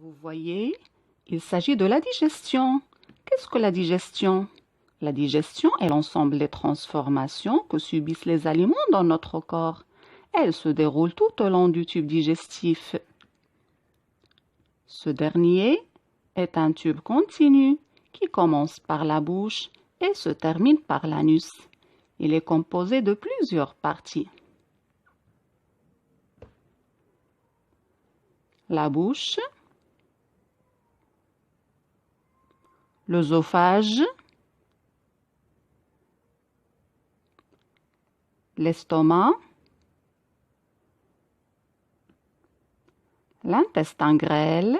Vous voyez, il s'agit de la digestion. Qu'est-ce que la digestion? La digestion est l'ensemble des transformations que subissent les aliments dans notre corps. Elle se déroule tout au long du tube digestif. Ce dernier est un tube continu qui commence par la bouche et se termine par l'anus. Il est composé de plusieurs parties. La bouche, l'œsophage, l'estomac, l'intestin grêle,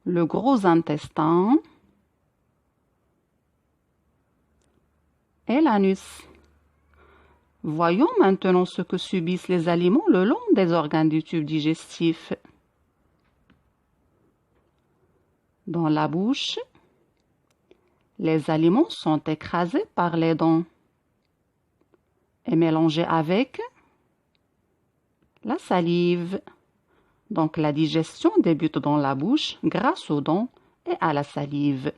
le gros intestin et l'anus. Voyons maintenant ce que subissent les aliments le long des organes du tube digestif. Dans la bouche, les aliments sont écrasés par les dents et mélangés avec la salive. Donc la digestion débute dans la bouche grâce aux dents et à la salive.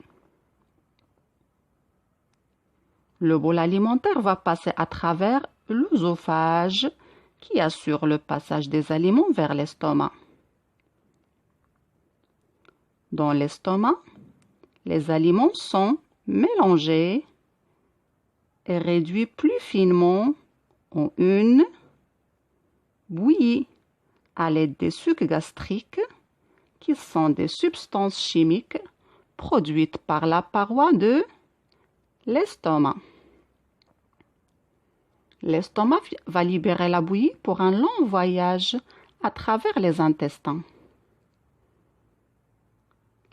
Le bol alimentaire va passer à travers l'œsophage qui assure le passage des aliments vers l'estomac. Dans l'estomac, les aliments sont mélangés et réduits plus finement en une bouillie à l'aide des sucs gastriques qui sont des substances chimiques produites par la paroi de l'estomac. L'estomac va libérer la bouillie pour un long voyage à travers les intestins.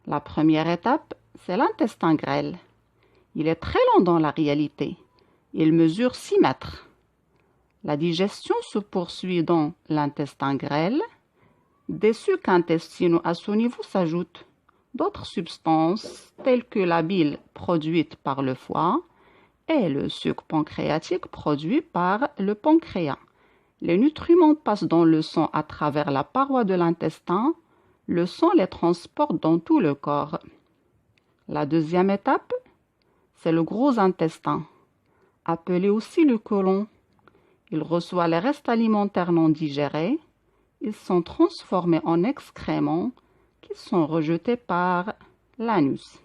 La première étape, c'est l'intestin grêle. Il est très long dans la réalité. Il mesure 6 mètres. La digestion se poursuit dans l'intestin grêle. Des sucs intestinaux à ce niveau s'ajoutent. D'autres substances, telles que la bile produite par le foie et le suc pancréatique produit par le pancréas. Les nutriments passent dans le sang à travers la paroi de l'intestin. Le sang les transporte dans tout le corps. La deuxième étape, c'est le gros intestin, appelé aussi le côlon. Il reçoit les restes alimentaires non digérés. Ils sont transformés en excréments qui sont rejetés par l'anus.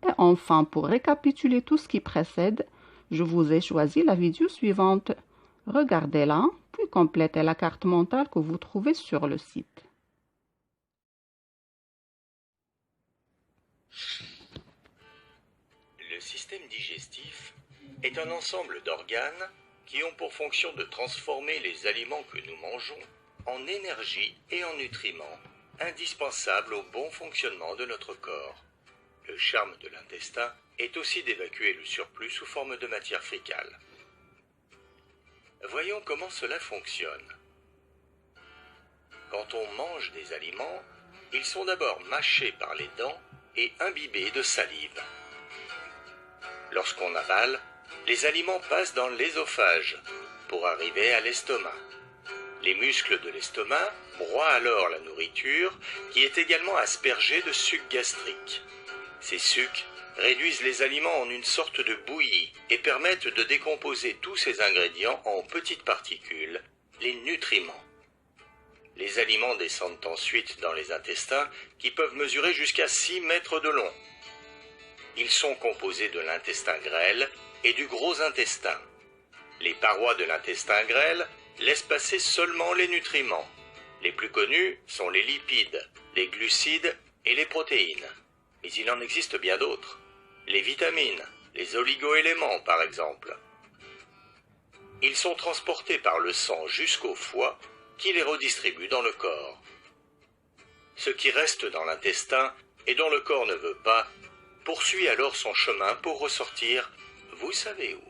Et enfin, pour récapituler tout ce qui précède, je vous ai choisi la vidéo suivante. Regardez-la, puis complétez la carte mentale que vous trouvez sur le site. Le système digestif est un ensemble d'organes qui ont pour fonction de transformer les aliments que nous mangeons en énergie et en nutriments indispensables au bon fonctionnement de notre corps. Le charme de l'intestin est aussi d'évacuer le surplus sous forme de matière fécale. Voyons comment cela fonctionne. Quand on mange des aliments, ils sont d'abord mâchés par les dents et imbibés de salive. Lorsqu'on avale, les aliments passent dans l'œsophage pour arriver à l'estomac. Les muscles de l'estomac broient alors la nourriture qui est également aspergée de suc gastrique. Ces sucs réduisent les aliments en une sorte de bouillie et permettent de décomposer tous ces ingrédients en petites particules, les nutriments. Les aliments descendent ensuite dans les intestins qui peuvent mesurer jusqu'à 6 mètres de long. Ils sont composés de l'intestin grêle et du gros intestin. Les parois de l'intestin grêle laissent passer seulement les nutriments. Les plus connus sont les lipides, les glucides et les protéines. Mais il en existe bien d'autres. Les vitamines, les oligo-éléments par exemple. Ils sont transportés par le sang jusqu'au foie qui les redistribue dans le corps. Ce qui reste dans l'intestin et dont le corps ne veut pas poursuit alors son chemin pour ressortir, vous savez où.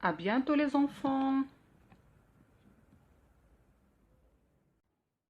À bientôt les enfants!